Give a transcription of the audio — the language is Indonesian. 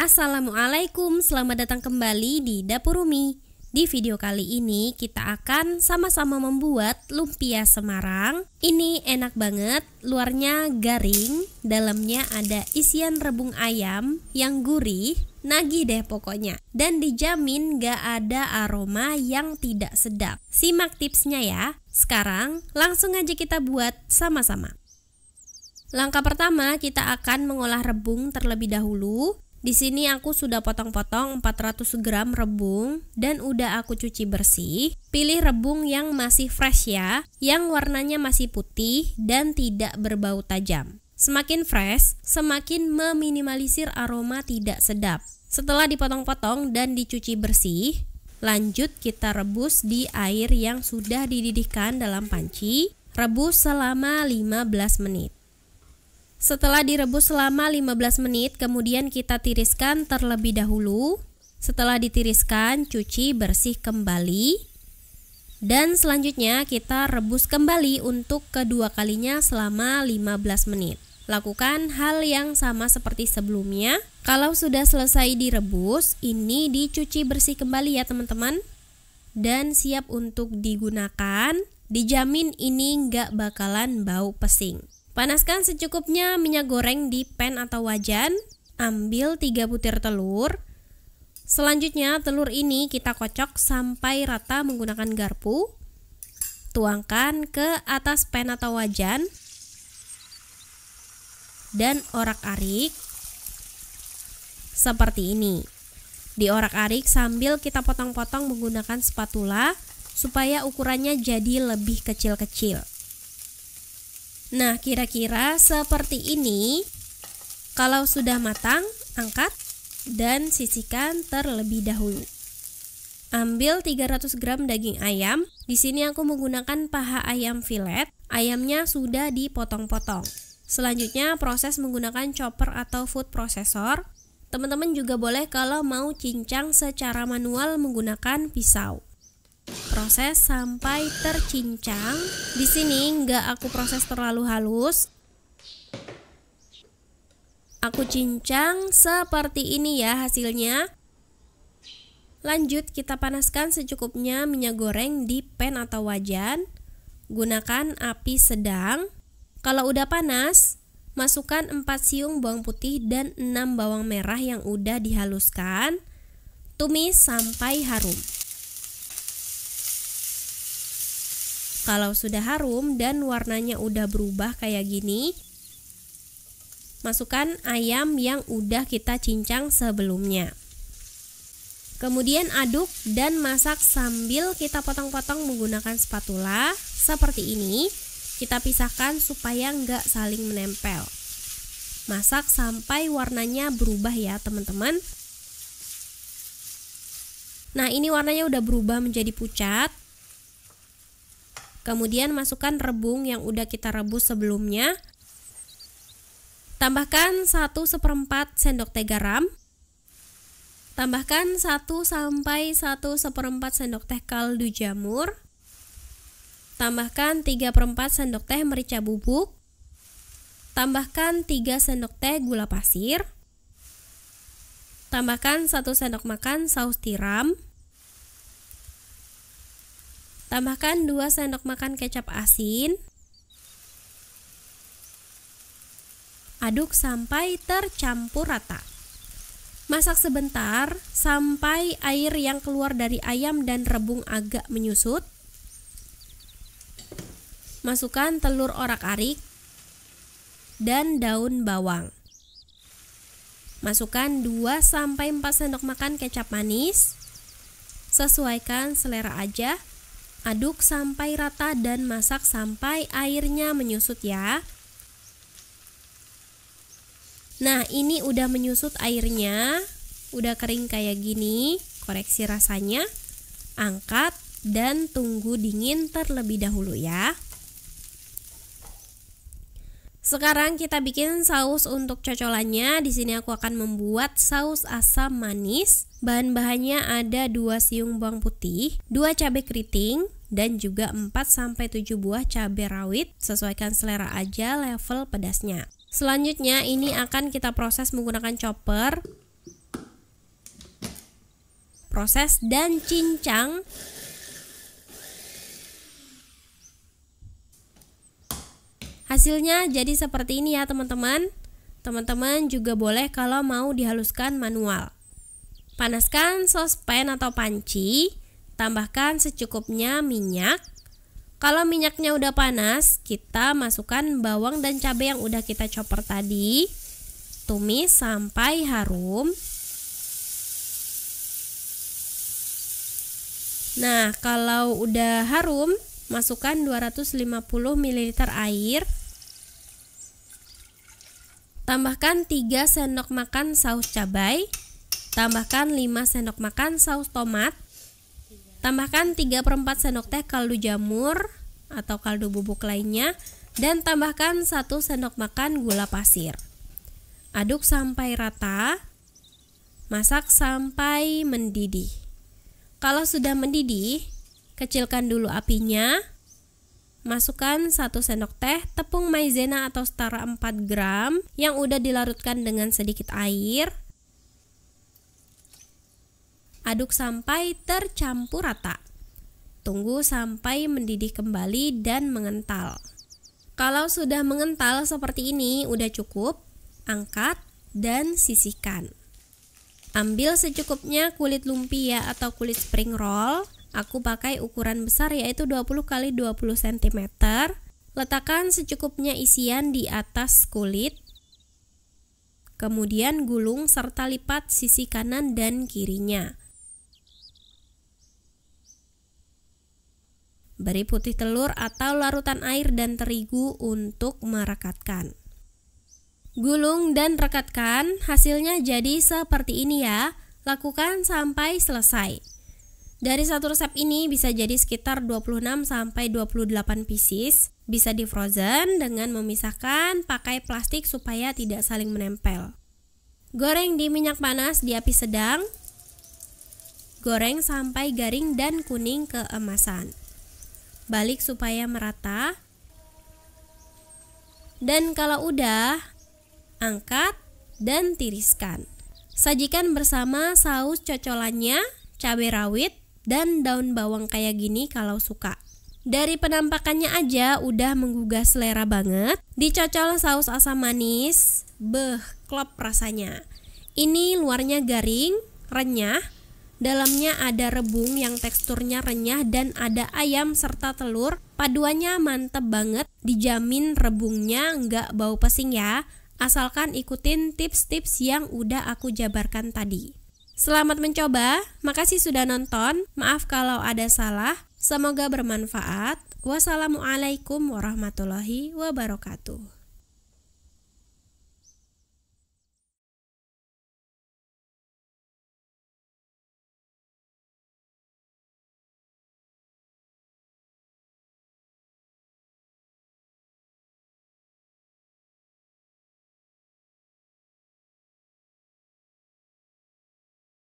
Assalamualaikum, selamat datang kembali di Dapur Umi. Di video kali ini kita akan sama-sama membuat lumpia Semarang. Ini enak banget, luarnya garing, dalamnya ada isian rebung ayam yang gurih, nagih deh pokoknya. Dan dijamin gak ada aroma yang tidak sedap. Simak tipsnya ya. Sekarang langsung aja kita buat sama-sama. Langkah pertama, kita akan mengolah rebung terlebih dahulu. Di sini aku sudah potong-potong 400 gram rebung dan udah aku cuci bersih. Pilih rebung yang masih fresh ya, yang warnanya masih putih dan tidak berbau tajam. Semakin fresh, semakin meminimalisir aroma tidak sedap. Setelah dipotong-potong dan dicuci bersih, lanjut kita rebus di air yang sudah dididihkan dalam panci. Rebus selama 15 menit. Setelah direbus selama 15 menit, kemudian kita tiriskan terlebih dahulu. Setelah ditiriskan, cuci bersih kembali. Dan selanjutnya kita rebus kembali untuk kedua kalinya selama 15 menit. Lakukan hal yang sama seperti sebelumnya. Kalau sudah selesai direbus, ini dicuci bersih kembali ya teman-teman. Dan siap untuk digunakan. Dijamin ini nggak bakalan bau pesing. Panaskan secukupnya minyak goreng di pan atau wajan. Ambil 3 butir telur. Selanjutnya telur ini kita kocok sampai rata menggunakan garpu. Tuangkan ke atas pan atau wajan. Dan orak-arik seperti ini. Diorak-arik sambil kita potong-potong menggunakan spatula supaya ukurannya jadi lebih kecil-kecil. Nah, kira-kira seperti ini. Kalau sudah matang, angkat dan sisihkan terlebih dahulu. Ambil 300 gram daging ayam. Di sini aku menggunakan paha ayam filet. Ayamnya sudah dipotong-potong. Selanjutnya proses menggunakan chopper atau food processor. Teman-teman juga boleh kalau mau cincang secara manual menggunakan pisau. Proses sampai tercincang. Di sini nggak aku proses terlalu halus. Aku cincang seperti ini ya hasilnya. Lanjut kita panaskan secukupnya minyak goreng di pan atau wajan. Gunakan api sedang. Kalau udah panas, masukkan 4 siung bawang putih dan 6 bawang merah yang udah dihaluskan. Tumis sampai harum. Kalau sudah harum dan warnanya udah berubah kayak gini, masukkan ayam yang udah kita cincang sebelumnya. Kemudian aduk dan masak sambil kita potong-potong menggunakan spatula seperti ini. Kita pisahkan supaya nggak saling menempel. Masak sampai warnanya berubah ya teman-teman. Nah, ini warnanya udah berubah menjadi pucat. Kemudian masukkan rebung yang udah kita rebus sebelumnya. Tambahkan 1/4 sendok teh garam. Tambahkan 1 sampai 1/4 sendok teh kaldu jamur. Tambahkan 3/4 sendok teh merica bubuk. Tambahkan 3 sendok teh gula pasir. Tambahkan 1 sendok makan saus tiram. Tambahkan 2 sendok makan kecap asin. Aduk sampai tercampur rata. Masak sebentar sampai air yang keluar dari ayam dan rebung agak menyusut. Masukkan telur orak-arik dan daun bawang. Masukkan 2 sampai 4 sendok makan kecap manis. Sesuaikan selera aja. Aduk sampai rata dan masak sampai airnya menyusut ya. Nah, ini udah menyusut airnya, udah kering kayak gini. Koreksi rasanya. Angkat dan tunggu dingin terlebih dahulu ya. Sekarang kita bikin saus untuk cocolannya. Di sini aku akan membuat saus asam manis. Bahan-bahannya ada 2 siung bawang putih, 2 cabai keriting, dan juga 4-7 buah cabai rawit. Sesuaikan selera aja level pedasnya. Selanjutnya ini akan kita proses menggunakan chopper. proses dan cincang. Hasilnya jadi seperti ini ya teman-teman. Teman-teman juga boleh kalau mau dihaluskan manual. Panaskan sospen atau panci, tambahkan secukupnya minyak. Kalau minyaknya udah panas, kita masukkan bawang dan cabai yang udah kita chopper tadi. Tumis sampai harum. Nah, kalau udah harum, masukkan 250 ml air. Tambahkan 3 sendok makan saus cabai. Tambahkan 5 sendok makan saus tomat. Tambahkan 3/4 sendok teh kaldu jamur atau kaldu bubuk lainnya. Dan tambahkan 1 sendok makan gula pasir. Aduk sampai rata. Masak sampai mendidih. Kalau sudah mendidih, kecilkan dulu apinya. Masukkan 1 sendok teh tepung maizena atau setara 4 gram yang udah dilarutkan dengan sedikit air. Aduk sampai tercampur rata. Tunggu sampai mendidih kembali dan mengental. Kalau sudah mengental seperti ini udah cukup, angkat dan sisihkan. Ambil secukupnya kulit lumpia atau kulit spring roll. Aku pakai ukuran besar yaitu 20 x 20 cm. Letakkan secukupnya isian di atas kulit. Kemudian gulung serta lipat sisi kanan dan kirinya. Beri putih telur atau larutan air dan terigu untuk merekatkan. Gulung dan rekatkan, hasilnya jadi seperti ini ya. Lakukan sampai selesai. Dari satu resep ini bisa jadi sekitar 26 sampai 28 pieces. Bisa di frozen dengan memisahkan pakai plastik supaya tidak saling menempel. Goreng di minyak panas di api sedang. Goreng sampai garing dan kuning keemasan. Balik supaya merata. Dan kalau udah, angkat dan tiriskan. Sajikan bersama saus cocolannya, cabai rawit, dan daun bawang kayak gini kalau suka. Dari penampakannya aja udah menggugah selera banget. Dicocol saus asam manis, klop rasanya. Ini luarnya garing, renyah. Dalamnya ada rebung yang teksturnya renyah dan ada ayam serta telur. Paduannya mantep banget, dijamin rebungnya nggak bau pesing ya. Asalkan ikutin tips-tips yang udah aku jabarkan tadi. Selamat mencoba, makasih sudah nonton, maaf kalau ada salah, semoga bermanfaat. Wassalamualaikum warahmatullahi wabarakatuh.